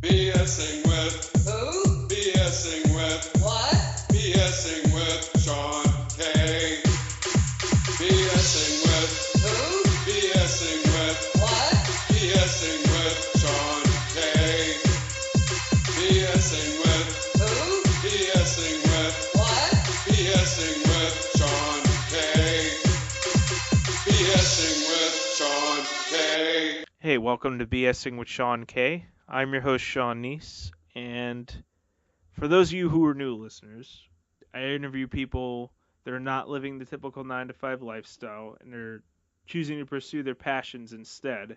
BSing with Who? BSing with What? BSing with Sean K. BSing with Who? BSing with What? BSing with Sean K. BSing with Who? BSing with What? BSing with Sean K. BSing with Sean K. Hey, welcome to BSing with Sean K. I'm your host, Sean Kneese, and for those of you who are new listeners, I interview people that are not living the typical 9 to 5 lifestyle and they're choosing to pursue their passions instead.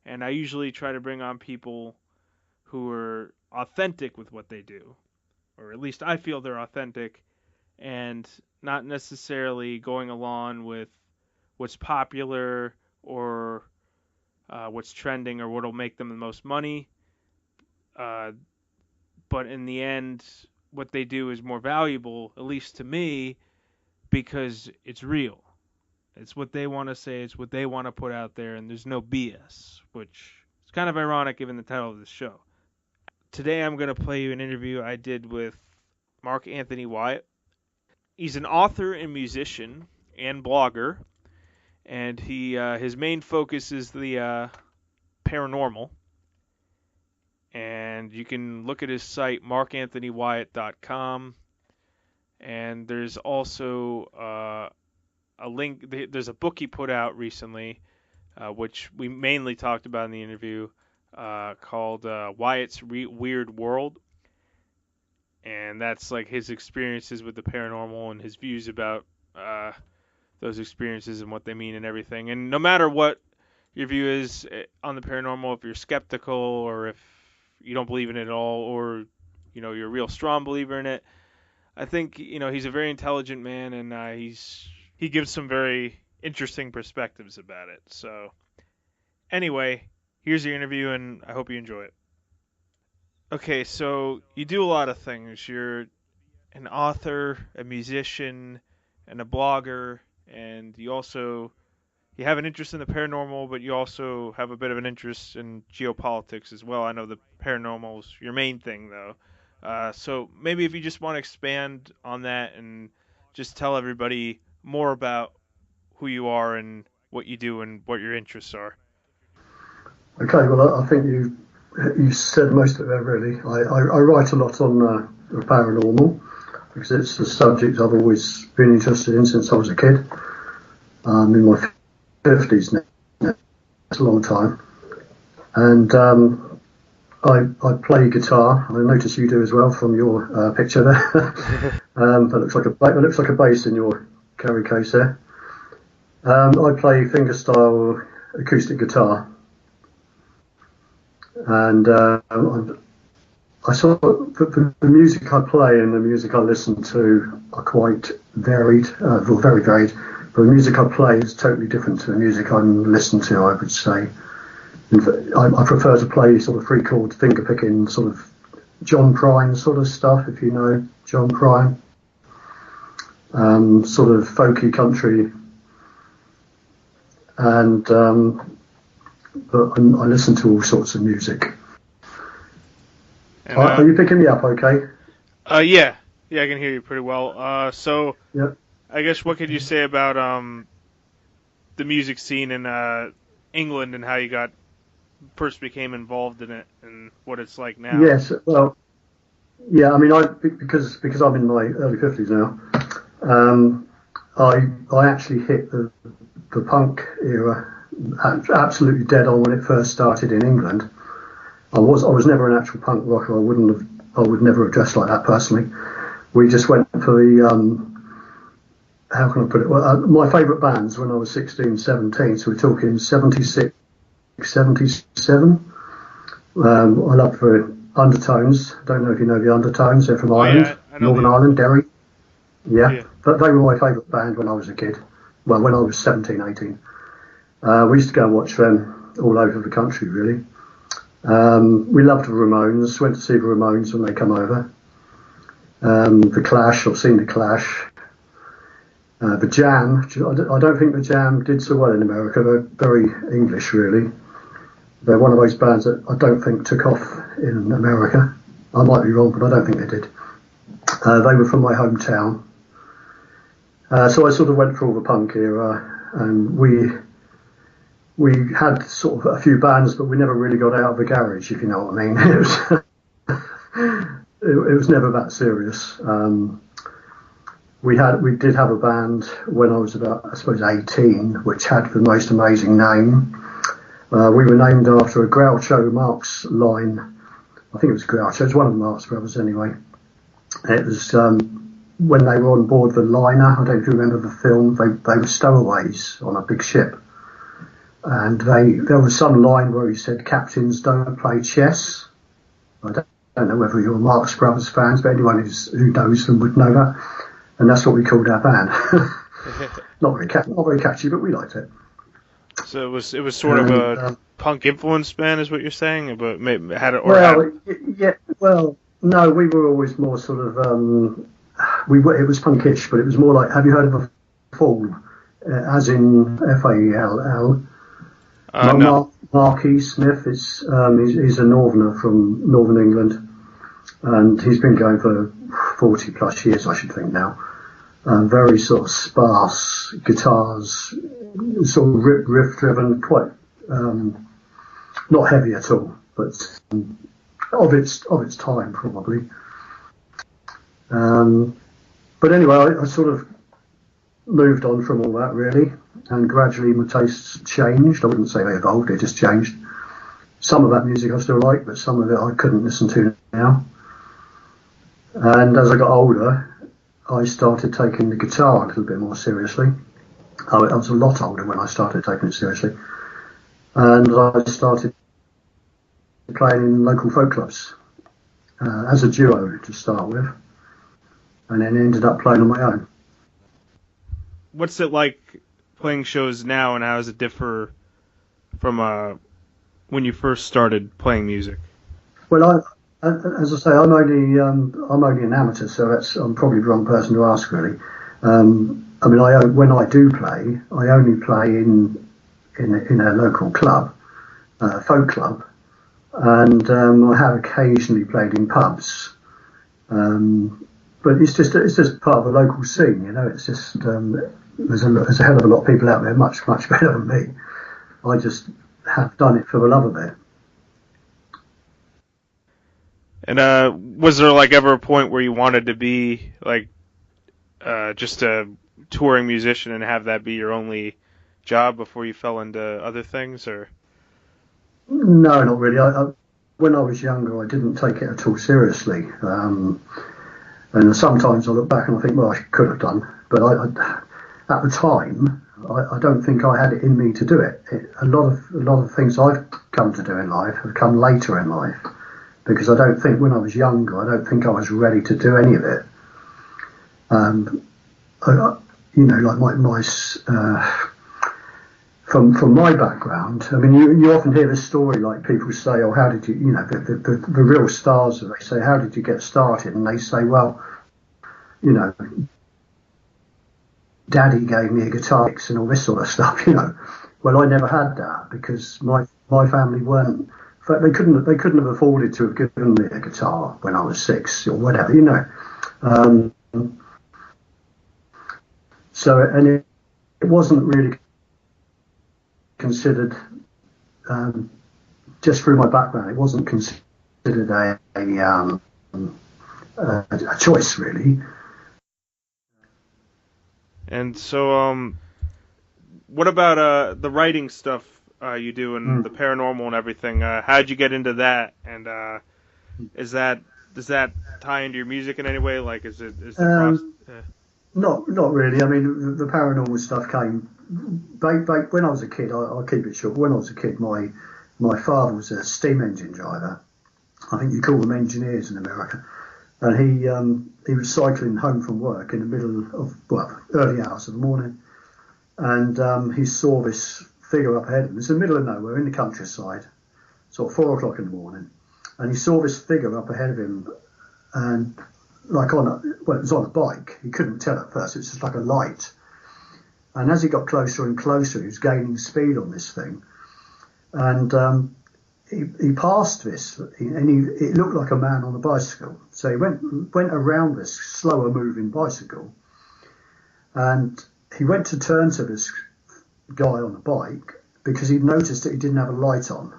And I usually try to bring on people who are authentic with what they do, or at least I feel they're authentic and not necessarily going along with what's popular or what's trending or what'll make them the most money. Uh, but in the end, what they do is more valuable, at least to me, because it's real. It's what they want to say, it's what they want to put out there, and there's no BS, which is kind of ironic given the title of this show. Today I'm going to play you an interview I did with Mark Anthony Wyatt. He's an author and musician and blogger, and his main focus is the paranormal. And you can look at his site, markanthonywyatt.com. And there's also a link. There's a book he put out recently, which we mainly talked about in the interview, called Wyatt's Weird World. And that's like his experiences with the paranormal and his views about those experiences and what they mean and everything. And no matter what your view is on the paranormal, if you're skeptical or if you don't believe in it at all, or you're a real strong believer in it, I think he's a very intelligent man, and he gives some very interesting perspectives about it. So anyway, here's the interview, and I hope you enjoy it. Okay, so you do a lot of things. You're an author, a musician, and a blogger, and you have an interest in the paranormal, but you also have a bit of an interest in geopolitics as well. I know the paranormal is your main thing, though. So maybe if you just want to expand on that and just tell everybody more about who you are and what you do and what your interests are. Okay, well, I think you said most of it, really. I write a lot on the paranormal because it's a subject I've always been interested in since I was a kid. I'm in my 50s now. It's a long time. And I play guitar. I notice you do as well from your picture there. That looks like a bass in your carry case there. I play fingerstyle acoustic guitar. And I sort of, the music I play and the music I listen to are quite varied, very varied. But the music I play is totally different to the music I listen to, I would say. I prefer to play sort of free chord finger picking, sort of John Prine sort of stuff, if you know John Prine. Sort of folky country. And but I listen to all sorts of music. And, are you picking me up okay? Yeah, I can hear you pretty well. So Yeah. I guess what could you say about the music scene in England and how you first became involved in it and what it's like now? Yes, well, yeah. I mean, because I'm in my early 50s now. I actually hit the punk era absolutely dead on when it first started in England. I was never an actual punk rocker. I would never have dressed like that personally. We just went for the how can I put it? Well, my favourite bands when I was 16, 17. So we're talking 76, 77. I loved the Undertones. Don't know if you know the Undertones. They're from Ireland, Yeah, I know Northern Ireland, Derry. Yeah, but they were my favourite band when I was a kid. Well, when I was 17, 18. We used to go and watch them all over the country, really. We loved the Ramones, went to see the Ramones when they come over. The Clash, I've seen the Clash. The Jam, I don't think the Jam did so well in America. They're very English, really. They're one of those bands that I don't think took off in America. I might be wrong, but I don't think they did. They were from my hometown. So I sort of went through all the punk era, and we had sort of a few bands, but we never really got out of the garage, if you know what I mean. It was never that serious. We did have a band when I was about, I suppose, 18, which had the most amazing name. We were named after a Groucho Marx line. I think it was Groucho. It was one of the Marx brothers anyway. It was when they were on board the liner. I don't know if you remember the film. They were stowaways on a big ship. And there was some line where he said, "Captains don't play chess." I don't know whether you're Marx Brothers fans, but anyone who knows them would know that. And that's what we called our band. not very catchy, but we liked it. So it was sort of a punk influenced band, is what you're saying, but maybe had it yeah. Well, no, we were always more sort of it was punkish, but it was more like, have you heard of a Fall? As in FAELL. No. Marquis Smith is he's a northerner from Northern England, and he's been going for 40 plus years, I should think now. Very sort of sparse guitars, sort of riff driven, quite not heavy at all, but of its time probably. But anyway, I sort of moved on from all that really, and gradually my tastes changed. I wouldn't say they evolved, they just changed. Some of that music I still like, but some of it I couldn't listen to now. And as I got older, I started taking the guitar a little bit more seriously. I was a lot older when I started taking it seriously. And I started playing in local folk clubs as a duo to start with, and then ended up playing on my own. What's it like playing shows now, and how does it differ from when you first started playing music? Well, as I say, I'm only an amateur, so I'm probably the wrong person to ask, really. I mean, when I do play, I only play in a local club, folk club, and I have occasionally played in pubs. But it's just part of the local scene, you know. It's just there's a hell of a lot of people out there much better than me. I just have done it for the love of it. And was there like ever a point where you wanted to be like just a touring musician and have that be your only job before you fell into other things, or? No, not really. When I was younger, I didn't take it at all seriously. And sometimes I look back and I think, well, I could have done. But at the time, I don't think I had it in me to do it. A lot of things I've come to do in life have come later in life, because I don't think when I was younger, I don't think I was ready to do any of it. Like my from my background, I mean, you often hear this story, like people say, oh, how did you, the real stars, they say, how did you get started? And they say, well, Daddy gave me a guitar and all this sort of stuff, Well, I never had that, because my family weren't, they couldn't have afforded to have given me a guitar when I was 6 or whatever, So, and it wasn't really considered, just through my background, it wasn't considered a choice, really. And so, what about the writing stuff you do and the paranormal and everything? How'd you get into that? And does that tie into your music in any way? Like, is the process? Not really. I mean, the paranormal stuff came back when I was a kid. I'll keep it short. When I was a kid, my father was a steam engine driver. I think you call them engineers in America. And he was cycling home from work in the middle of, early hours of the morning. And he saw this figure up ahead of him. It's in the middle of nowhere in the countryside, sort of 4 o'clock in the morning. And he saw this figure up ahead of him, and it was on a bike. He couldn't tell at first. It was just like a light. And as he got closer and closer, he was gaining speed on this thing. And he passed this, and it looked like a man on a bicycle. So he went around this slower moving bicycle, and he went to turn to this guy on the bike because he'd noticed that he didn't have a light on,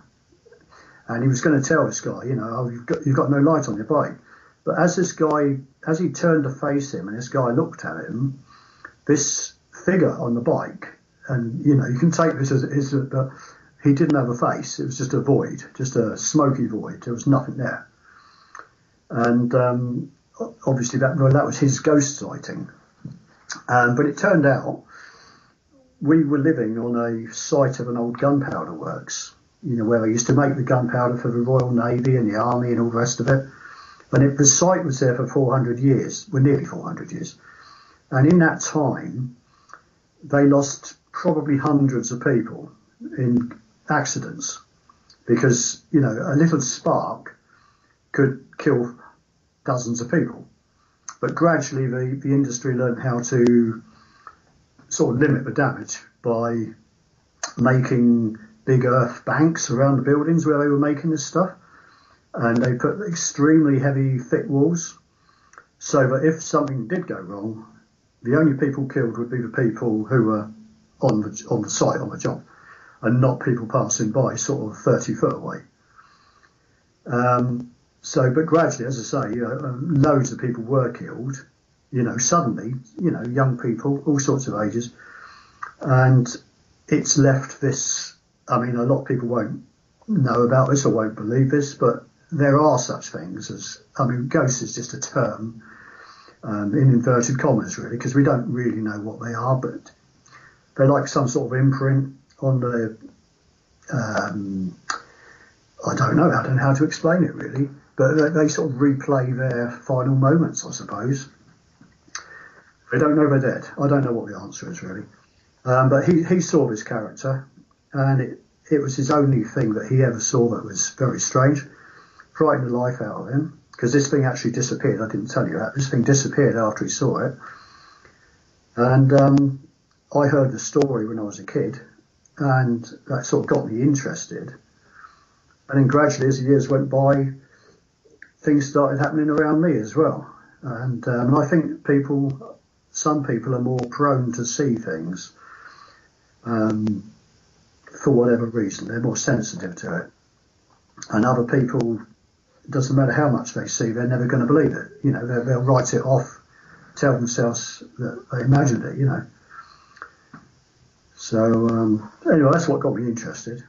and he was going to tell this guy, oh, you've got no light on your bike. But as he turned to face him, and this guy looked at him, this figure on the bike, and you can take this as it is, but he didn't have a face. It was just a void, just a smoky void. There was nothing there. And obviously that was his ghost sighting. But it turned out we were living on a site of an old gunpowder works, where they used to make the gunpowder for the Royal Navy and the Army and all the rest of it. And the site was there for 400 years, nearly 400 years. And in that time, they lost probably hundreds of people in accidents because, a little spark could kill dozens of people. But gradually the industry learned how to sort of limit the damage by making big earth banks around the buildings where they were making this stuff. And they put extremely heavy, thick walls so that if something did go wrong, the only people killed would be the people who were on the site, on the job, and not people passing by sort of 30 foot away. But gradually, as I say, loads of people were killed, suddenly, young people, all sorts of ages. And it's left this, a lot of people won't know about this or won't believe this, but there are such things as, ghosts is just a term, in inverted commas really, because we don't really know what they are, but they're like some sort of imprint on the, I don't know how to explain it really, but they sort of replay their final moments, I suppose. They don't know they're dead. I don't know what the answer is really. But he saw this character, and it was his only thing that he ever saw that was very strange. Frightened the life out of him, because this thing actually disappeared. I didn't tell you that. This thing disappeared after he saw it. And I heard the story when I was a kid, and that sort of got me interested. And then gradually, as the years went by, things started happening around me as well. And I think some people are more prone to see things for whatever reason. They're more sensitive to it. And other people, it doesn't matter how much they see, they're never going to believe it. They'll write it off, tell themselves that they imagined it, So, anyway, that's what got me interested.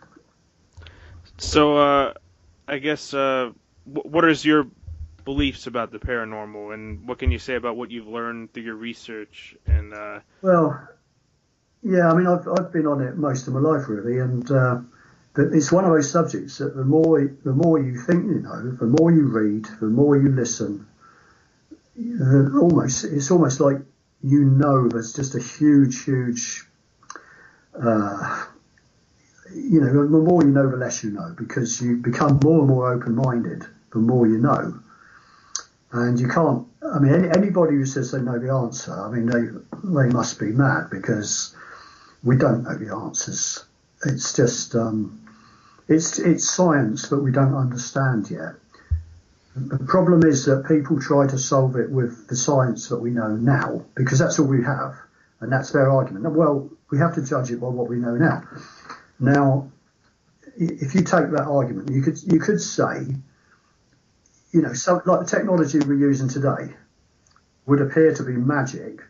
So, I guess, what is your beliefs about the paranormal, and what can you say about what you've learned through your research? And Well, yeah, I've been on it most of my life, really, and it's one of those subjects that the more you think the more you read, the more you listen, it's almost like there's just a huge the more you know, the less you know, because you become more and more open-minded the more you know. And you can't, anybody who says they know the answer, they must be mad, because we don't know the answers. It's just, it's science that we don't understand yet. The problem is that people try to solve it with the science that we know now, because that's all we have, and that's their argument. Well, we have to judge it by what we know now. Now, if you take that argument, you could say, like the technology we're using today would appear to be magic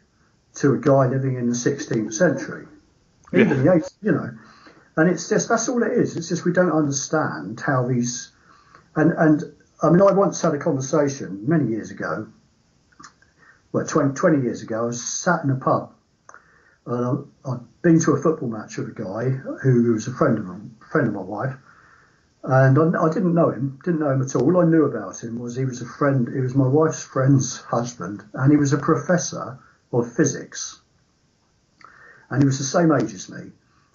to a guy living in the 16th century, even the 8th, and it's just, that's all it is. It's just we don't understand how these, and I once had a conversation many years ago, 20 years ago. I was sat in a pub, and I'd been to a football match with a guy who was a friend of my wife. And I didn't know him at all. All I knew about him was he was my wife's friend's husband, and he was a professor of physics. And he was the same age as me.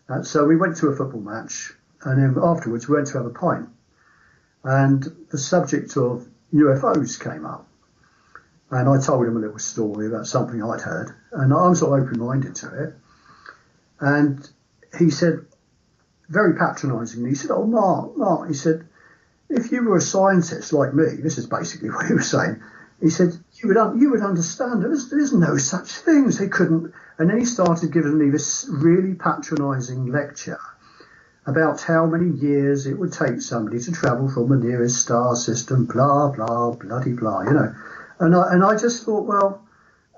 And so we went to a football match, and then afterwards we went to have a pint. And the subject of UFOs came up. And I told him a little story about something I'd heard, and I'm sort of open-minded to it. And he said, very patronising. He said, "Oh, Mark," he said, "if you were a scientist like me," this is basically what he was saying. He said, "you would understand. There's no such things. They couldn't." And then he started giving me this really patronising lecture about how many years it would take somebody to travel from the nearest star system, blah blah bloody blah, you know. And I just thought, well,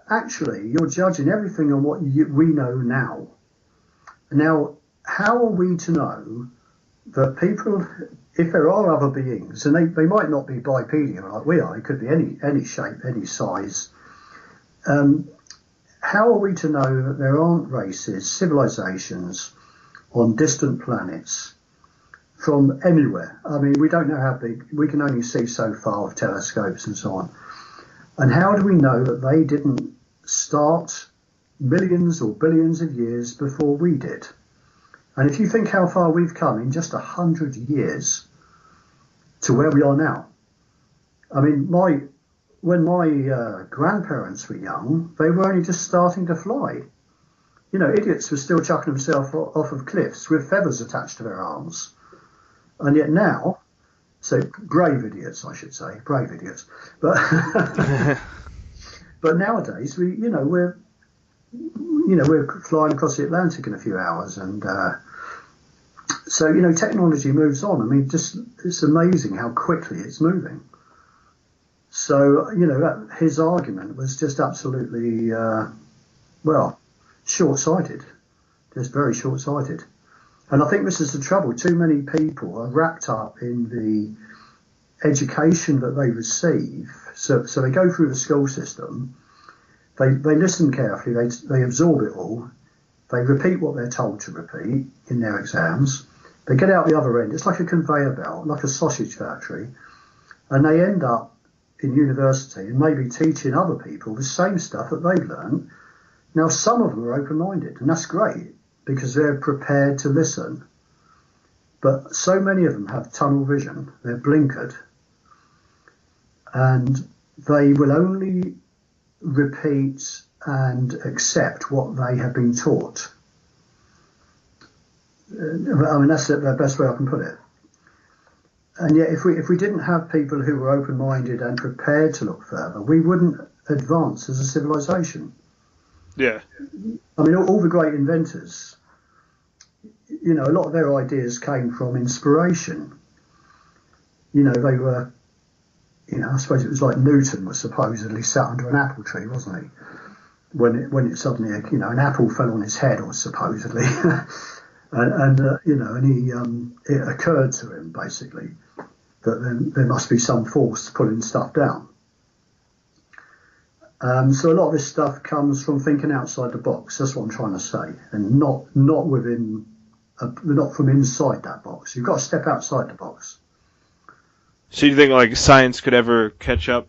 actually, you're judging everything on what we know now. Now, how are we to know that people, if there are other beings, and they might not be bipedal like we are, it could be any shape, any size, how are we to know that there aren't races, civilizations on distant planets from anywhere? I mean, we don't know how big, we can only see so far with telescopes and so on. And how do we know that they didn't start millions or billions of years before we did? And if you think how far we've come in just 100 years to where we are now. I mean, when my grandparents were young, they were only just starting to fly. You know, idiots were still chucking themselves off of cliffs with feathers attached to their arms. And yet now, so brave idiots, I should say, brave idiots. But but nowadays, we're flying across the Atlantic in a few hours, and so technology moves on. I mean, just it's amazing how quickly it's moving. So his argument was just absolutely short-sighted, just very short-sighted. And I think this is the trouble. Too many people are wrapped up in the education that they receive. So they go through the school system, they listen carefully, they absorb it all, they repeat what they're told to repeat in their exams, they get out the other end, it's like a conveyor belt, like a sausage factory, and they end up in university and maybe teaching other people the same stuff that they've learned. Now, some of them are open-minded, and that's great, because they're prepared to listen. But so many of them have tunnel vision, they're blinkered, and they will only repeat and accept what they have been taught. I mean, that's the best way I can put it. And yet, if we didn't have people who were open-minded and prepared to look further, we wouldn't advance as a civilization. Yeah. I mean, all the great inventors, a lot of their ideas came from inspiration. They were, I suppose it was like Newton was supposedly sat under an apple tree, wasn't he? When it suddenly, an apple fell on his head, or supposedly, and it occurred to him basically that there must be some force pulling stuff down. So a lot of this stuff comes from thinking outside the box. That's what I'm trying to say, and not from inside that box. You've got to step outside the box. So you think like science could ever catch up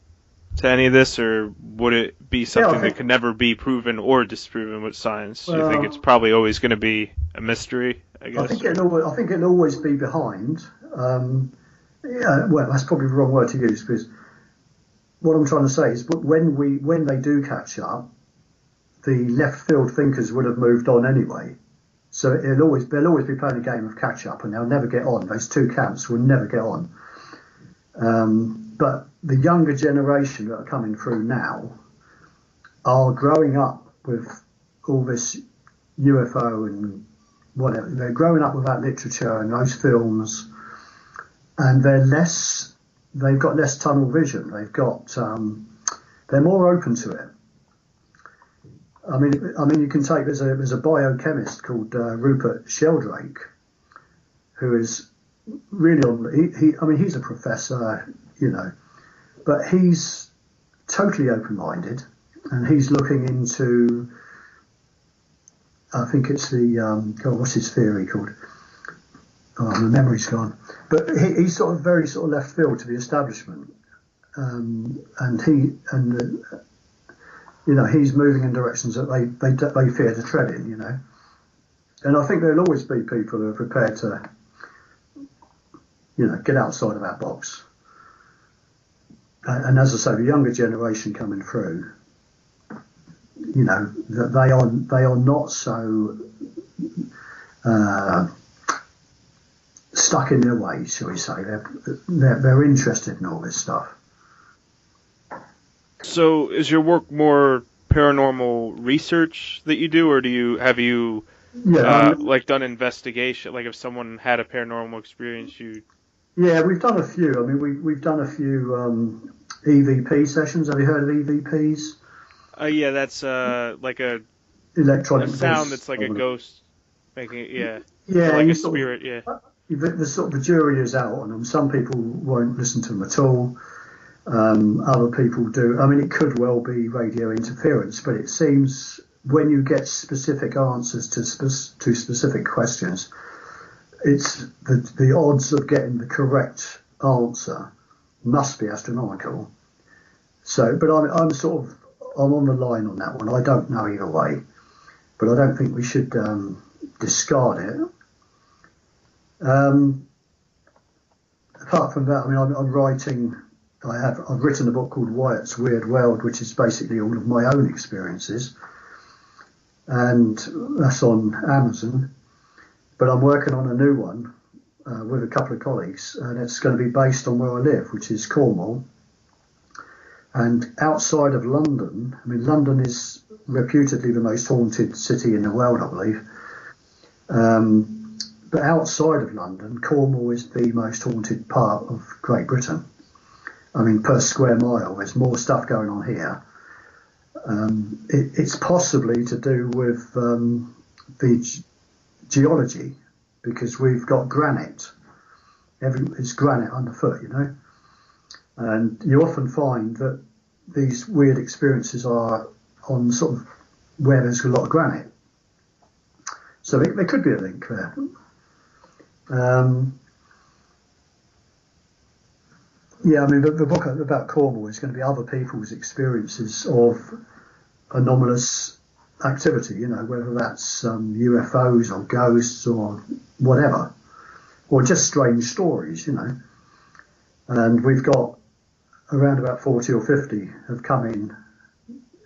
to any of this, or would it be something that could never be proven or disproven with science? Do you think it's probably always going to be a mystery, I guess? I think it'll always be behind. Well, that's probably the wrong word to use, because what I'm trying to say is when they do catch up, the left field thinkers would have moved on anyway. So they'll always be playing a game of catch up, and they'll never get on. Those two camps will never get on. But the younger generation that are coming through now are growing up with all this UFO and whatever. They're growing up with that literature and those films, and they've got less tunnel vision. They're more open to it. I mean, you can take, there's a biochemist called Rupert Sheldrake, who is really he's a professor, but he's totally open-minded, and he's looking into, I think it's what's his theory called? Oh, my memory's gone. But he's sort of very sort of left field to the establishment, and he's moving in directions that they fear to tread in, And I think there'll always be people who are prepared to, get outside of that box. And as I say, the younger generation coming through, that they are not so stuck in their ways, shall we say. They're interested in all this stuff. So is your work more paranormal research that you do, or have you Yeah, like done investigation? Like if someone had a paranormal experience, you... yeah, we've done a few. I mean, we've done a few EVP sessions. Have you heard of EVPs? Yeah, that's like a Electronic sound voice. that's like a ghost making it, yeah. Or Yeah, like you a sort spirit, yeah. of the sort of the jury is out on them. Some people won't listen to them at all. Other people do. I mean, it could well be radio interference, but it seems when you get specific answers to specific questions, it's the odds of getting the correct answer must be astronomical. So, but I'm on the line on that one. I don't know either way, but I don't think we should discard it. Apart from that, I mean, I'm writing. I've written a book called Wyatt's Weird World, which is basically all of my own experiences, and that's on Amazon. But I'm working on a new one with a couple of colleagues, and it's going to be based on where I live, which is Cornwall. And outside of London, I mean, London is reputedly the most haunted city in the world, I believe. But outside of London, Cornwall is the most haunted part of Great Britain. I mean, per square mile, there's more stuff going on here. It's possibly to do with the geology, because we've got granite. It's granite underfoot, you know. And you often find that these weird experiences are on sort of where there's a lot of granite. So there could be a link there. Yeah, I mean, the book about Cornwall is going to be other people's experiences of anomalous activity, you know, whether that's UFOs or ghosts or whatever, or just strange stories, you know. And we've got around about 40 or 50 have come in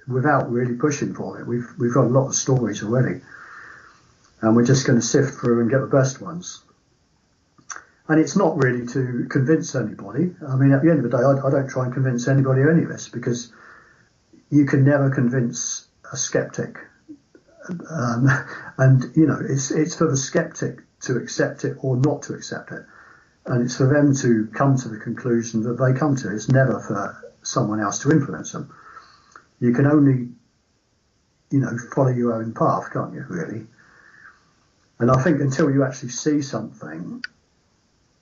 without really pushing for it. We've got a lot of stories already, and we're just going to sift through and get the best ones. And it's not really to convince anybody. I mean, at the end of the day, I don't try and convince anybody of any of this, because you can never convince a skeptic. And, you know, it's for the skeptic to accept it or not to accept it. And it's for them to come to the conclusion that they come to. It's never for someone else to influence them. You can only, you know, follow your own path, can't you, really? And I think until you actually see something,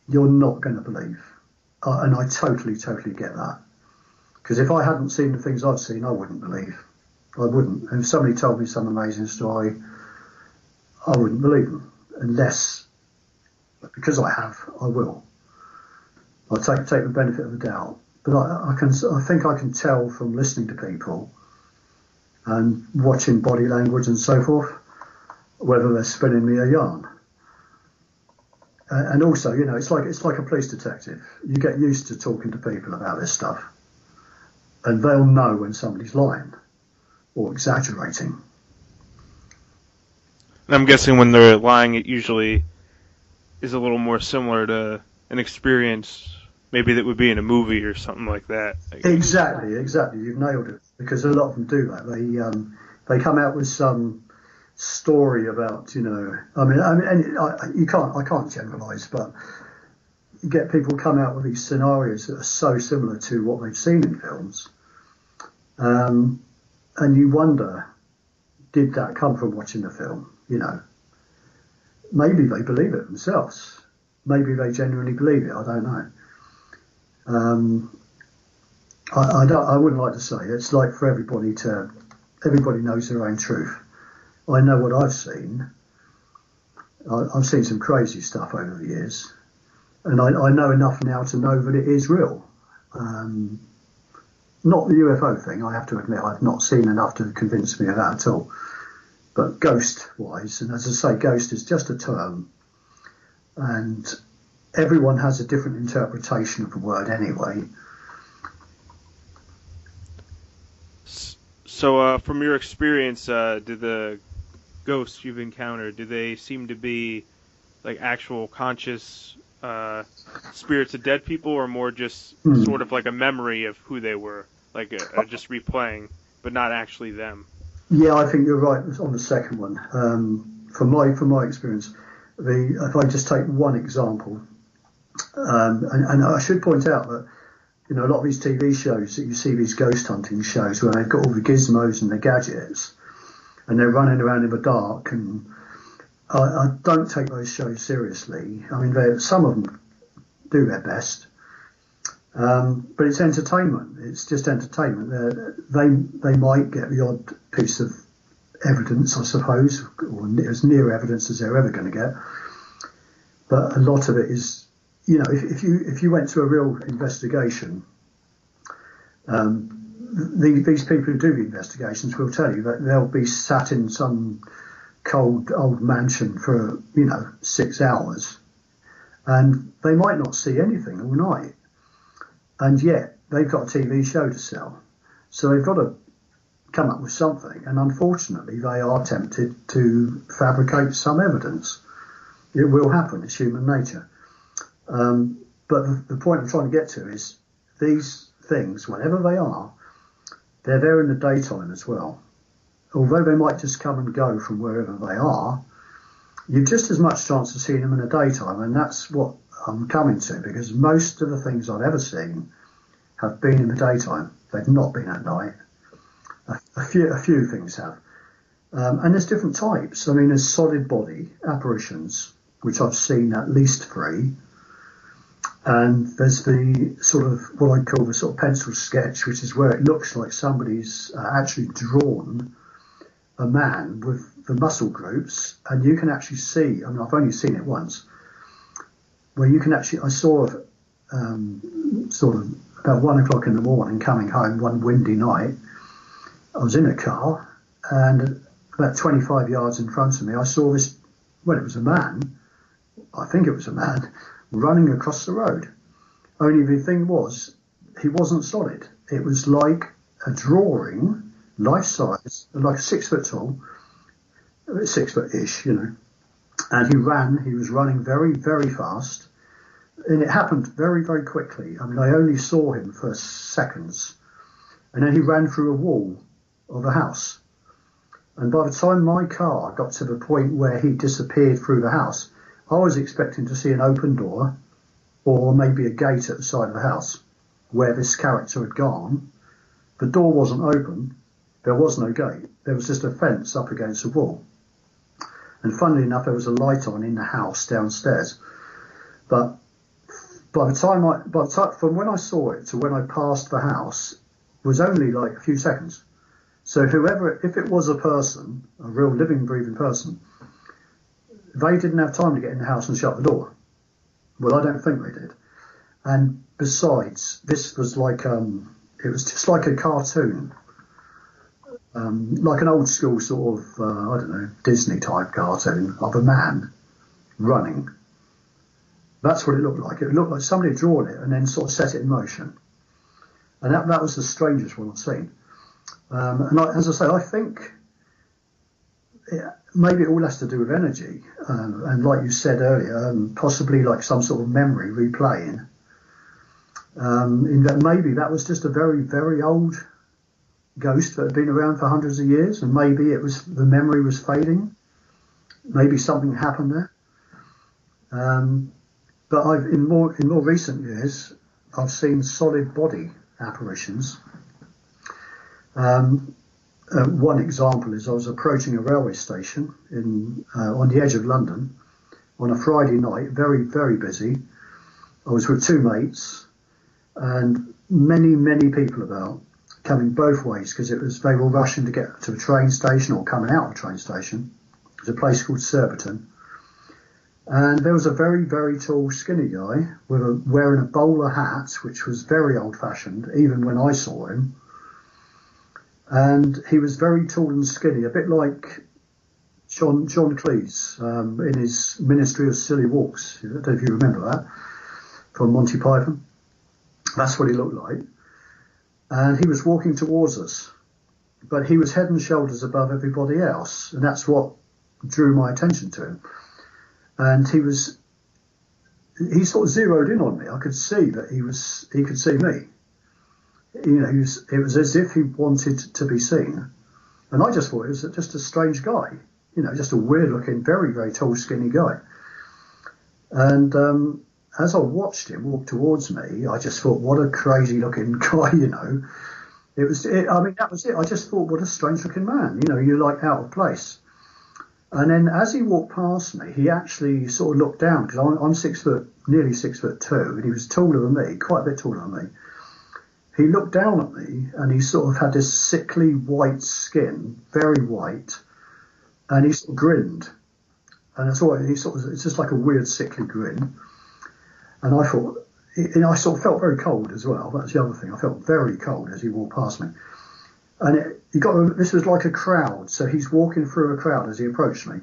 you're not going to believe. And I totally get that. Because if I hadn't seen the things I've seen, I wouldn't believe. I wouldn't. And if somebody told me some amazing story, I wouldn't believe them. Unless, because I have, I will. I'll take the benefit of the doubt. But I think I can tell from listening to people and watching body language and so forth, whether they're spinning me a yarn. And also, you know, it's like a police detective. You get used to talking to people about this stuff, and they'll know when somebody's lying or exaggerating. And I'm guessing when they're lying, it usually is a little more similar to an experience maybe that would be in a movie or something like that. Exactly. You've nailed it. Because a lot of them do that. They come out with some story about, you know, I can't generalise, but you get people come out with these scenarios that are so similar to what they've seen in films, and you wonder, did that come from watching the film? You know, maybe they believe it themselves, maybe they genuinely believe it. I don't know. I wouldn't like to say. It's like for everybody knows their own truth. I know what I've seen. I've seen some crazy stuff over the years, and I know enough now to know that it is real. Not the UFO thing, I have to admit, I've not seen enough to convince me of that at all. But ghost-wise, and as I say, ghost is just a term, and everyone has a different interpretation of the word anyway. So, from your experience, did the ghosts you've encountered, do they seem to be like actual conscious spirits of dead people, or more just sort of like a memory of who they were, like just replaying, but not actually them? Yeah, I think you're right on the second one. From my experience, if I just take one example, and I should point out that a lot of these TV shows that you see, these ghost hunting shows where they've got all the gizmos and the gadgets, and they're running around in the dark, and I don't take those shows seriously. I mean, some of them do their best, but it's entertainment. It's just entertainment. They might get the odd piece of evidence, I suppose, or as near evidence as they're ever going to get. But a lot of it is, if you went to a real investigation, these people who do the investigations will tell you that they'll be sat in some cold old mansion for 6 hours, and they might not see anything all night, and yet they've got a TV show to sell, so they've got to come up with something, and unfortunately they are tempted to fabricate some evidence. It will happen, it's human nature. But the point I'm trying to get to is these things, whatever they are, they're there in the daytime as well. Although they might just come and go from wherever they are, you've just as much chance of seeing them in the daytime, and that's what I'm coming to, because most of the things I've ever seen have been in the daytime. They've not been at night. A few things have. And there's different types. I mean, there's solid body apparitions, which I've seen at least 3. And there's the sort of what I call the sort of pencil sketch, which is where it looks like somebody's actually drawn a man with the muscle groups, and you can actually see, I mean, I've only seen it once, where you can actually, I saw sort of about 1 o'clock in the morning coming home one windy night. I was in a car, and about 25 yards in front of me, I saw this, well, it was a man, I think it was a man, running across the road. Only the thing was, he wasn't solid. It was like a drawing, life size, like 6 foot tall, 6 foot-ish, and he was running very, very fast, and it happened very, very quickly. I mean, I only saw him for seconds, and then he ran through a wall of a house. And by the time my car got to the point where he disappeared through the house, I was expecting to see an open door or maybe a gate at the side of the house where this character had gone. The door wasn't open. There was no gate. There was just a fence up against the wall. And funnily enough, there was a light on in the house downstairs. But by the time from when I saw it to when I passed the house was only like a few seconds. So if it was a person, a real living, breathing person, they didn't have time to get in the house and shut the door. Well, I don't think they did. And besides, this was like, it was just like a cartoon, like an old school sort of, I don't know, Disney type cartoon of a man running. That's what it looked like. It looked like somebody had drawn it and then sort of set it in motion. And that was the strangest one I've seen. As I say, I think maybe it all has to do with energy. And like you said earlier, possibly like some sort of memory replaying. In that maybe that was just a very, very old ghost that had been around for hundreds of years, and maybe the memory was fading. Maybe something happened there. But in more recent years, I've seen solid body apparitions. One example is I was approaching a railway station on the edge of London on a Friday night, very, very busy. I was with 2 mates and many, many people about, coming both ways, because they were rushing to get to the train station or coming out of the train station. It was a place called Surbiton. And there was a very, very tall, skinny guy wearing a bowler hat, which was very old-fashioned, even when I saw him. And he was very tall and skinny, a bit like Sean Kneese in his Ministry of Silly Walks. I don't know if you remember that, from Monty Python. That's what he looked like. And he was walking towards us, but he was head and shoulders above everybody else, and that's what drew my attention to him. And he was he sort of zeroed in on me. I could see that he could see me. You know, it was as if he wanted to be seen. And I just thought it was just a strange guy, you know, just a weird-looking, very, very tall, skinny guy. And as I watched him walk towards me, I just thought, what a crazy-looking guy, you know. That was it. I just thought, what a strange-looking man. You know, you're like out of place. And then as he walked past me, he actually sort of looked down, because I'm 6 foot, nearly 6'2", and he was taller than me, quite a bit taller than me. He looked down at me, and he sort of had this sickly white skin, very white, and he sort of grinned. And it's just like a weird sickly grin. And I thought, and I sort of felt very cold as well. That's the other thing. I felt very cold as he walked past me. And this was like a crowd. So he's walking through a crowd as he approached me.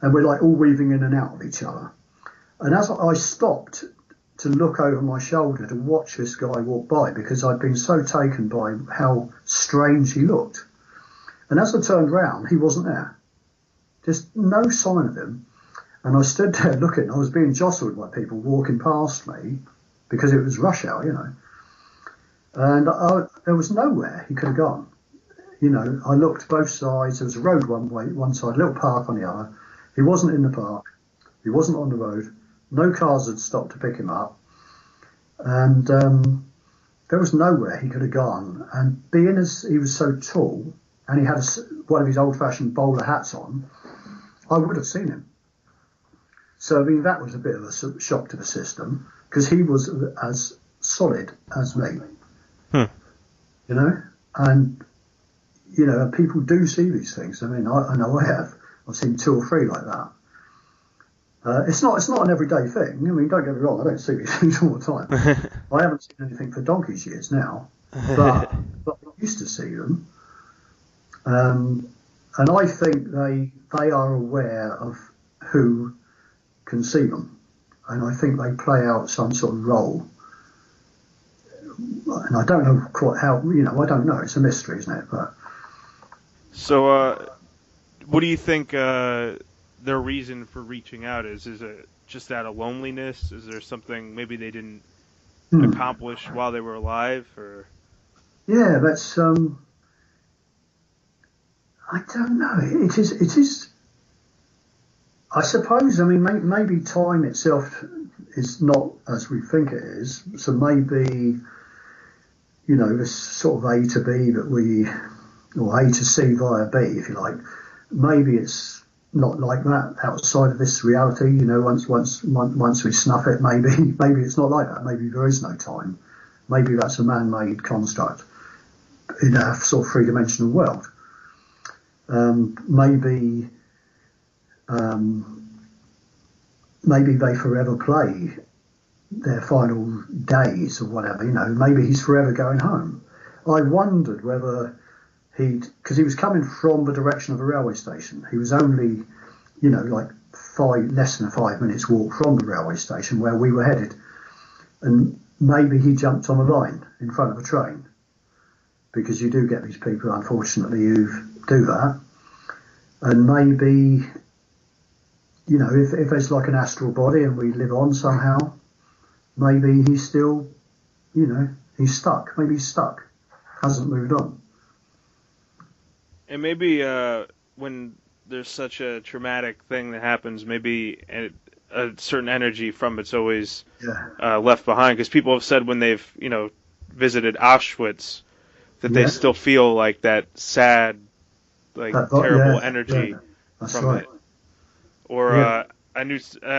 And we're like all weaving in and out of each other. And as I stopped to look over my shoulder to watch this guy walk by, because I'd been so taken by how strange he looked. And as I turned round, he wasn't there. Just no sign of him. And I stood there looking. I was being jostled by people walking past me because it was rush hour, you know. And there was nowhere he could have gone. You know, I looked both sides. There was a road one side, a little park on the other. He wasn't in the park. He wasn't on the road. No cars had stopped to pick him up. And there was nowhere he could have gone. And being as he was so tall, and he had one of his old-fashioned bowler hats on, I would have seen him. So, I mean, that was a bit of a shock to the system, because he was as solid as me. You know? And, you know, people do see these things. I mean, I know I have. I've seen 2 or 3 like that. It's not an everyday thing. I mean, don't get me wrong, I don't see these things all the time. I haven't seen anything for donkey's years now, but I used to see them. And I think they are aware of who can see them, and I think they play out some sort of role. And I don't know quite how, you know, I don't know. It's a mystery, isn't it? But so, what do you think their reason for reaching out is? Is it just out of loneliness? Is there something maybe they didn't accomplish while they were alive? Or yeah, that's I don't know. It is. I suppose. I mean, maybe time itself is not as we think it is. So maybe, you know, this sort of A to B or A to C via B, if you like. Maybe it's not like that outside of this reality. You know, once we snuff it, maybe it's not like that. Maybe there is no time. Maybe that's a man-made construct in a sort of three-dimensional world. Maybe they forever play their final days or whatever, you know. Maybe he's forever going home. I wondered whether because he was coming from the direction of a railway station. He was only, you know, like less than 5 minutes walk from the railway station where we were headed. And maybe he jumped on a line in front of a train, because you do get these people, unfortunately, who do that. And maybe, you know, if there's like an astral body and we live on somehow, maybe he's still, you know, he's stuck. Maybe he's stuck, hasn't moved on. And maybe when there's such a traumatic thing that happens, maybe a certain energy from it's always left behind. Because people have said when they've, you know, visited Auschwitz that they still feel like that sad, like terrible energy from it. Or I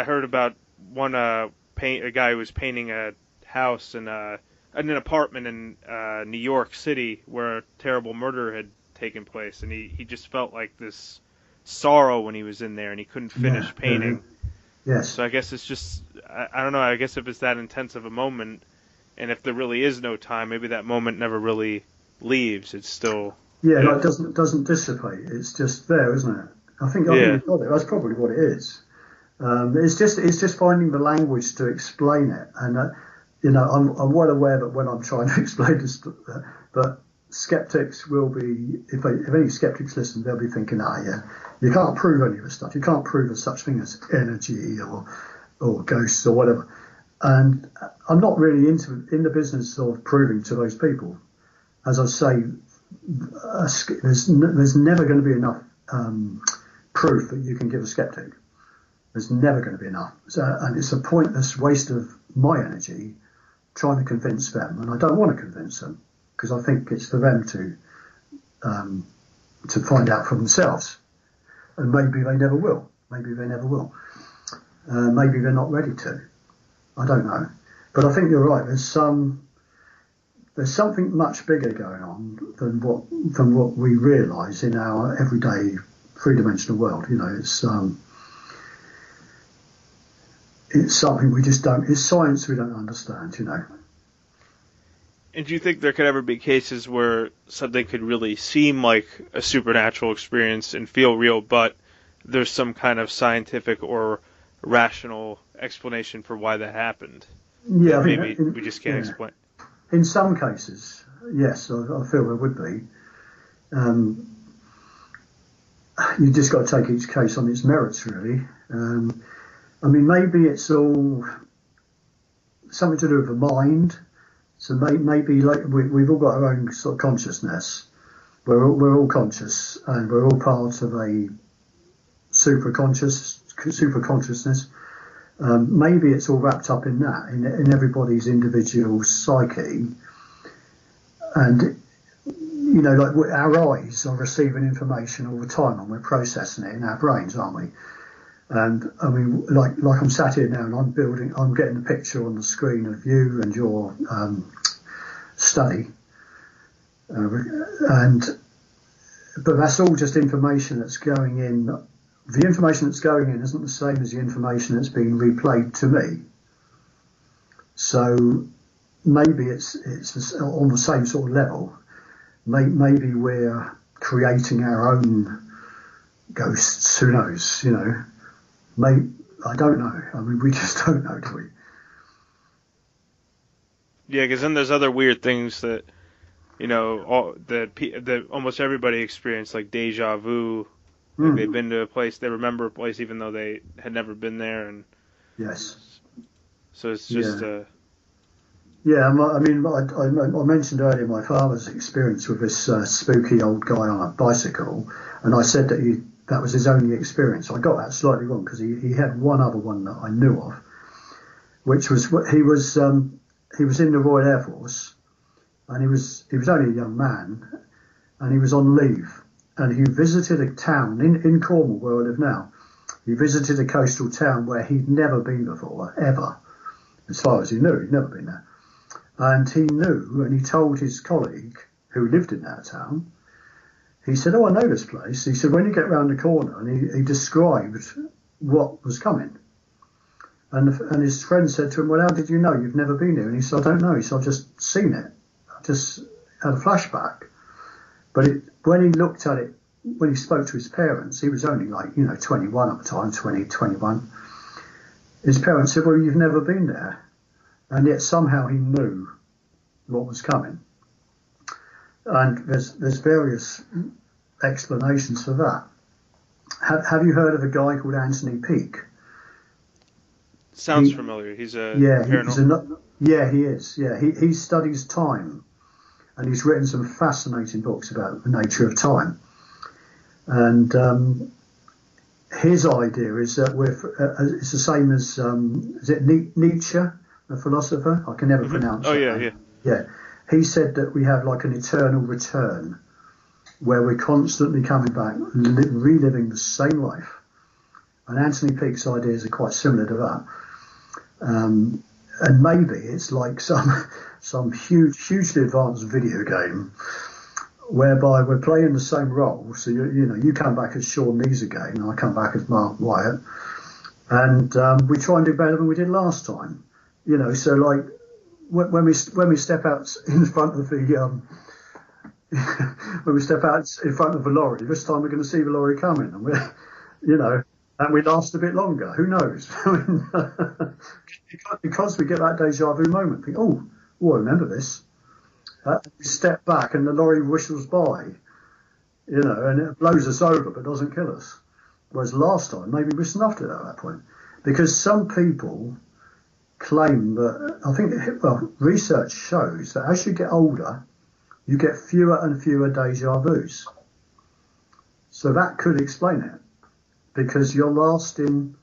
heard about one a guy who was painting a house in an apartment in New York City where a terrible murder had taken place, and he just felt like this sorrow when he was in there, and he couldn't finish painting. Yes. So I guess it's just I don't know. I guess if it's that intense of a moment, and if there really is no time, maybe that moment never really leaves. It's still like it doesn't dissipate. It's just there, isn't it? I think you've got it. That's probably what it is. It's just finding the language to explain it, and you know, I'm well aware that when I'm trying to explain this, but skeptics will be, if any skeptics listen, they'll be thinking, you can't prove any of this stuff. You can't prove there's such thing as energy or or ghosts or whatever. And I'm not really in the business of proving to those people. As I say, there's never going to be enough proof that you can give a skeptic. There's never going to be enough. And it's a pointless waste of my energy trying to convince them. And I don't want to convince them, because I think it's for them to find out for themselves. And maybe they never will. Maybe they're not ready to. I don't know. But I think you're right. There's something much bigger going on than what we realise in our everyday three-dimensional world. It's something we just don't. It's science we don't understand. And do you think there could ever be cases where something could really seem like a supernatural experience and feel real, but there's some kind of scientific or rational explanation for why that happened? Yeah, that maybe we just can't explain. In some cases, yes, I feel there would be. You just got to take each case on its merits, really. Maybe it's all something to do with the mind. So maybe like we've all got our own sort of consciousness. We're all conscious, and we're all part of a super consciousness. Maybe it's all wrapped up in that, in everybody's individual psyche. And like our eyes are receiving information all the time, and we're processing it in our brains, aren't we? And like I'm sat here now, and I'm getting a picture on the screen of you and your study, but that's all just information that's going in. The information that's going in isn't the same as the information that's being replayed to me. So maybe it's on the same sort of level. Maybe we're creating our own ghosts. Who knows? I don't know. We just don't know, do we? Yeah, because then there's other weird things that that almost everybody experienced, like deja vu. Like they've been to a place, they remember a place even though they had never been there, and yes. So it's just Yeah, I mentioned earlier my father's experience with this spooky old guy on a bicycle, and I said that was his only experience. I got that slightly wrong, because he had one other one that I knew of, which was he was in the Royal Air Force, and he was only a young man, and he was on leave, and he visited a town in Cornwall, where I live now. He visited a coastal town where he'd never been before, ever, as far as he knew. He'd never been there. And he knew, and he told his colleague who lived in that town, he said, "Oh, I know this place." He said, "When you get round the corner," and he described what was coming. And his friend said to him, "Well, how did you know? You've never been here." And he said, "I don't know." He said, "I've just seen it. I just had a flashback." But when he looked at it, when he spoke to his parents, he was only 21 at the time, 20, 21. His parents said, "Well, you've never been there." And yet somehow he knew what was coming. And there's various explanations for that. Have you heard of a guy called Anthony Peake? Sounds familiar. He's a paranormal. He is. Yeah, he studies time, and he's written some fascinating books about the nature of time. And his idea is that it's the same as is it Nietzsche, a philosopher? I can never pronounce it. Oh, yeah. Yeah. He said that we have like an eternal return, where we're constantly coming back, reliving the same life. And Anthony Peake's ideas are quite similar to that. And maybe it's like some hugely advanced video game, whereby we're playing the same role. So you come back as Sean Kneese again, and I come back as Mark Wyatt, and we try and do better than we did last time. So like when we step out in front of the when we step out in front of the lorry, this time we're going to see the lorry coming, and and we last a bit longer. Who knows? Because we get that deja vu moment. Think, oh, I remember this. We step back and the lorry whistles by, and it blows us over but doesn't kill us. Whereas last time, maybe we snuffed it at that point. Because some people claim that, I think, well, research shows that as you get older, you get fewer and fewer deja vus. So that could explain it, because you're lasting,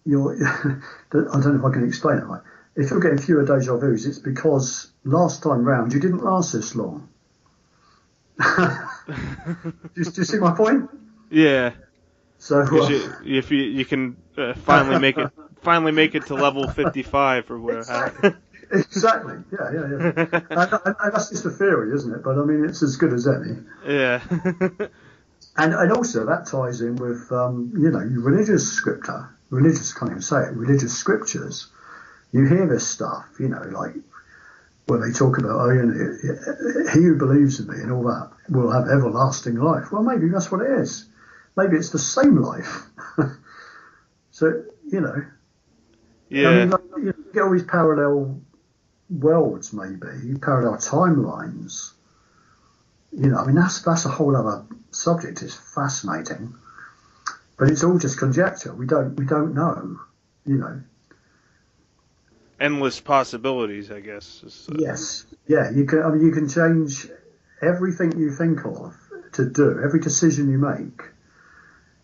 I don't know if I can explain it right. If you're getting fewer deja vus, it's because last time round you didn't last this long. do you see my point? Yeah. So if you can finally make it to level 55 or whatever. Exactly. Yeah. And that's just a theory, isn't it? But I mean, it's as good as any. Yeah. And also that ties in with religious scriptures. You hear this stuff, like when they talk about, he who believes in me and all that will have everlasting life. Well, maybe that's what it is. Maybe it's the same life. So, Yeah. I mean, you get all these parallel worlds, maybe parallel timelines. I mean, that's a whole other subject. It's fascinating, but it's all just conjecture. We don't know. Endless possibilities, I guess. Yes. Yeah. You can change everything you think of to do every decision you make.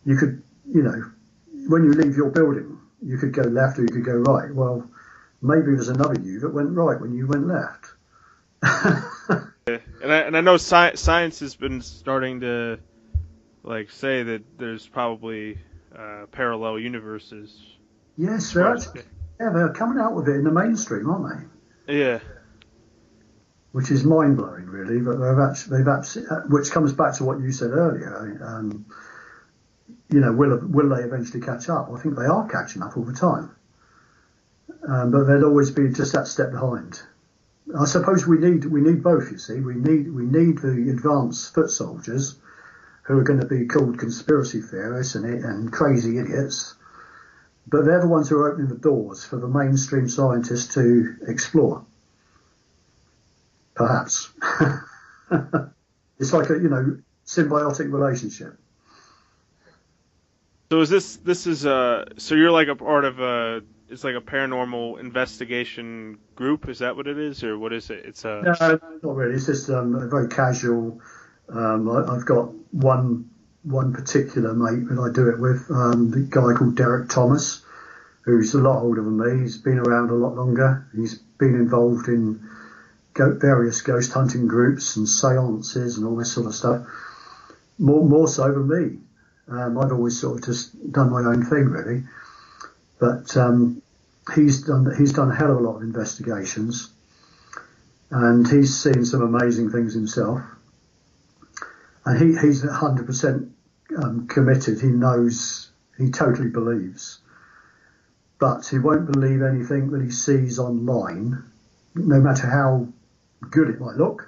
You could, when you leave your building, you could go left or you could go right. Well, maybe there's another you that went right when you went left. And I know science has been starting to say that there's probably parallel universes. Yes, they're coming out with it in the mainstream, aren't they? Yeah. Which is mind blowing, really. But they've actually, which comes back to what you said earlier. Will they eventually catch up? I think they are catching up all the time. But they'll always be just that step behind. I suppose we need both. You see, we need the advanced foot soldiers who are going to be called conspiracy theorists and crazy idiots, but they're the ones who are opening the doors for the mainstream scientists to explore. Perhaps it's like a symbiotic relationship. So so you're like a part of it's like a paranormal investigation group? Is that what it is, or what is it? It's No, not really. It's just a very casual. I've got one particular mate that I do it with, the guy called Derek Thomas, who's a lot older than me. He's been around a lot longer. He's been involved in various ghost hunting groups and seances and all this sort of stuff. More so than me. I've always sort of just done my own thing, really. But he's done a hell of a lot of investigations, and he's seen some amazing things himself. And he's 100% committed. He knows, he totally believes, but he won't believe anything that he sees online, no matter how good it might look.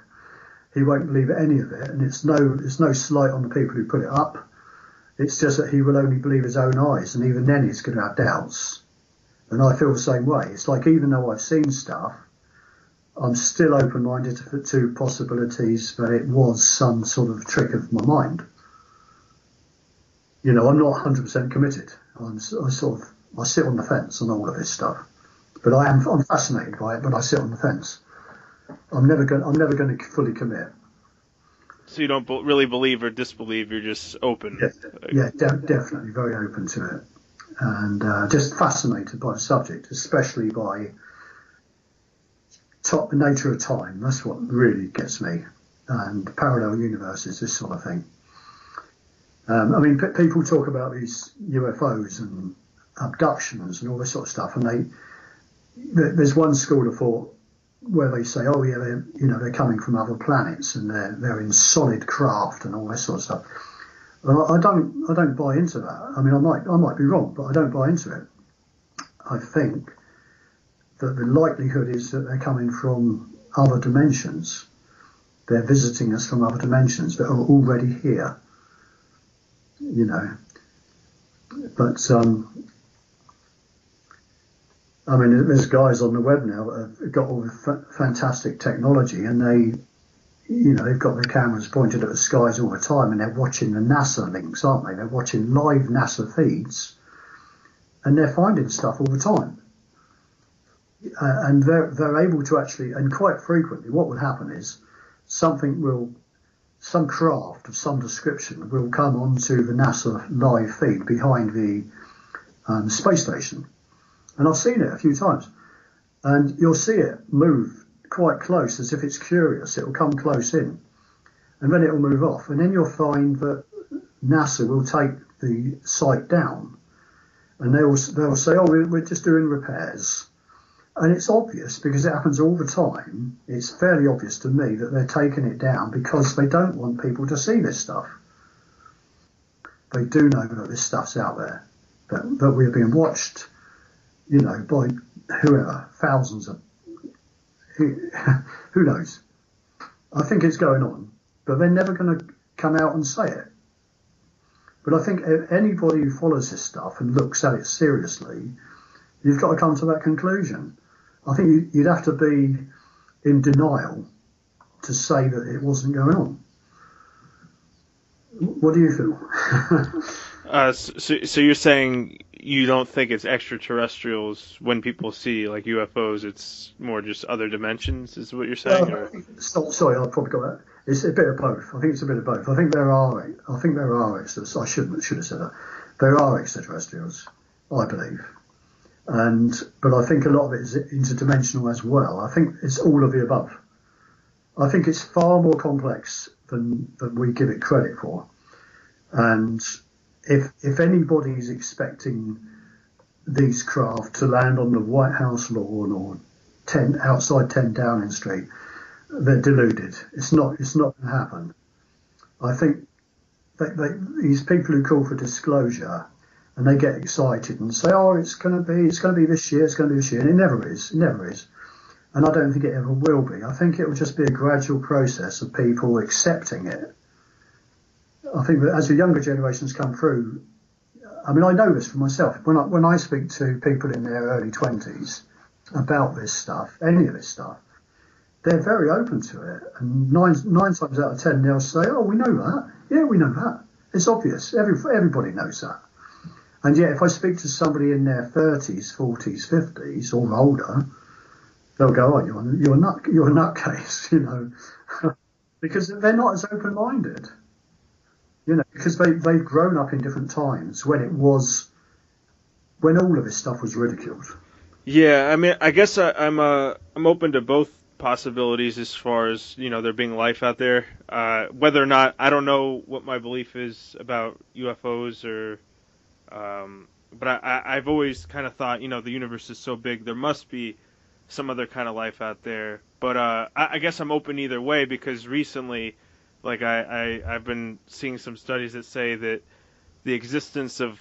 He won't believe any of it, and it's no slight on the people who put it up. It's just that he will only believe his own eyes, and even then he's going to have doubts. And I feel the same way. It's like, even though I've seen stuff, I'm still open-minded to possibilities that it was some sort of trick of my mind. I'm not 100% committed. I sit on the fence on all of this stuff. But I'm fascinated by it, but I sit on the fence. I'm never going to fully commit. So you don't really believe or disbelieve, you're just open. Definitely very open to it. And just fascinated by the subject, especially by the nature of time. That's what really gets me. And parallel universes, this sort of thing. People talk about these UFOs and abductions and all this sort of stuff, and there's one school of thought where they say, oh yeah, they're coming from other planets and they're in solid craft and all this sort of stuff. Well, I don't buy into that. I mean, I might be wrong, but I don't buy into it. I think that the likelihood is that they're coming from other dimensions. They're visiting us from other dimensions that are already here. But there's guys on the web now that have got all the fantastic technology, and they've got their cameras pointed at the skies all the time, and they're watching the NASA links, aren't they? They're watching live NASA feeds and they're finding stuff all the time. And they're able to actually, and quite frequently, what will happen is some craft of some description will come onto the NASA live feed behind the space station. And I've seen it a few times. And you'll see it move quite close, as if it's curious. It will come close in, and then it will move off. And then you'll find that NASA will take the site down, and they'll say, "Oh, we're just doing repairs." And it's obvious, because it happens all the time. It's fairly obvious to me that they're taking it down because they don't want people to see this stuff. They do know that this stuff's out there, that we're being watched, by whoever, thousands of, who knows. I think it's going on, but they're never going to come out and say it. But I think anybody who follows this stuff and looks at it seriously, you've got to come to that conclusion. I think you'd have to be in denial to say that it wasn't going on. What do you feel? So you're saying you don't think it's extraterrestrials when people see like UFOs? It's more just other dimensions, is what you're saying? Sorry, I probably got that. It's a bit of both. I think it's a bit of both. I think there are extraterrestrials. I should have said that. There are extraterrestrials, I believe. But I think a lot of it is interdimensional as well. I think it's all of the above. I think it's far more complex than we give it credit for. And if anybody is expecting these craft to land on the White House lawn or outside 10 Downing Street, they're deluded. It's not going to happen. I think these people who call for disclosure, and they get excited and say, "Oh, it's going to be this year, and it never is. And I don't think it ever will be. I think it will just be a gradual process of people accepting it. I think that as the younger generations come through, I mean, I know this for myself. When I speak to people in their early 20s about this stuff, any of this stuff, they're very open to it. And nine times out of 10, they'll say, "Oh, we know that. Yeah, we know that. It's obvious. Everybody knows that." And yet, if I speak to somebody in their 30s, 40s, 50s, or older, they'll go, "Oh, you're a nutcase," because they're not as open-minded, because they've grown up in different times when all of this stuff was ridiculed. Yeah, I mean, I guess I'm open to both possibilities as far as there being life out there. Whether or not, I don't know what my belief is about UFOs but I've always kind of thought, the universe is so big, there must be some other kind of life out there. But I guess I'm open either way, because recently, like I've been seeing some studies that say that the existence of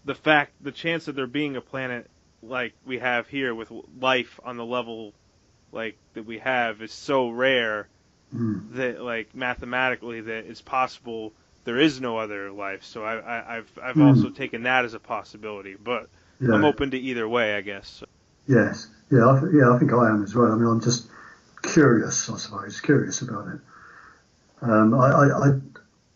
the chance of there being a planet like we have here with life on the level like that we have is so rare that like mathematically that it's possible there is no other life. So I've also taken that as a possibility, but yeah. I'm open to either way, I guess. Yes, I think I am as well. I mean, I'm just curious, I suppose, about it.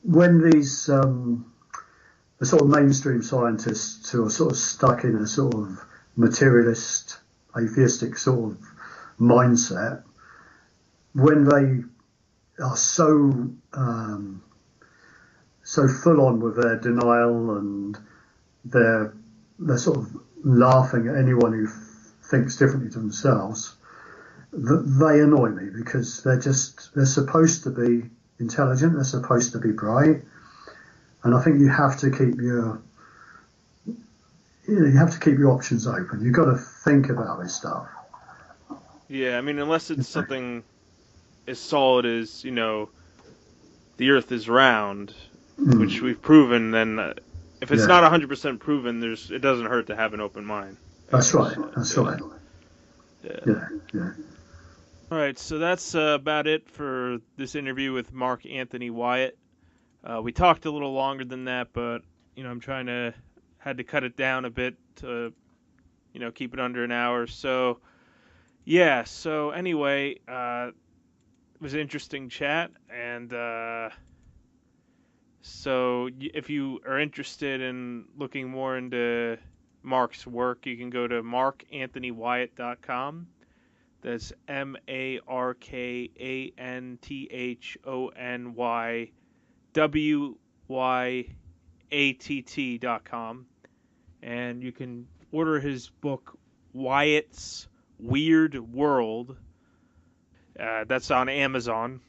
When these the sort of mainstream scientists who are sort of stuck in a sort of materialist, atheistic sort of mindset, when they are so full on with their denial, and they're sort of laughing at anyone who thinks differently to themselves, they annoy me, because they're supposed to be intelligent, they're supposed to be bright, and I think you have to keep your options open. You've got to think about this stuff. Yeah, I mean, unless it's something as solid as the Earth is round, which we've proven, then if it's not 100% proven, it doesn't hurt to have an open mind. That's right. Yeah. All right, so that's about it for this interview with Mark Anthony Wyatt. We talked a little longer than that, but I'm had to cut it down a bit to keep it under an hour. So yeah. So anyway, it was an interesting chat, and so if you are interested in looking more into Mark's work, you can go to markanthonywyatt.com. That's markanthonywyatt.com. And you can order his book, Wyatt's Weird World. That's on Amazon.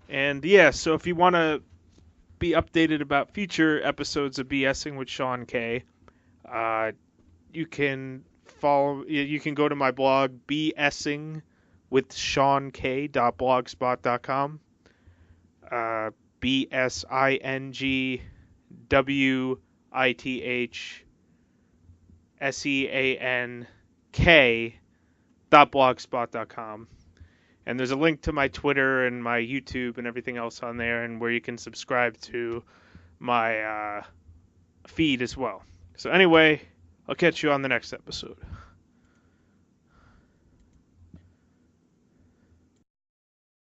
And yeah, so if you want to be updated about future episodes of BSing with Sean K, you can go to my blog, bsingwithseank.blogspot.com. BSINGWITHSEANK.blogspot.com. And there's a link to my Twitter and my YouTube and everything else on there, and where you can subscribe to my feed as well. So anyway, I'll catch you on the next episode.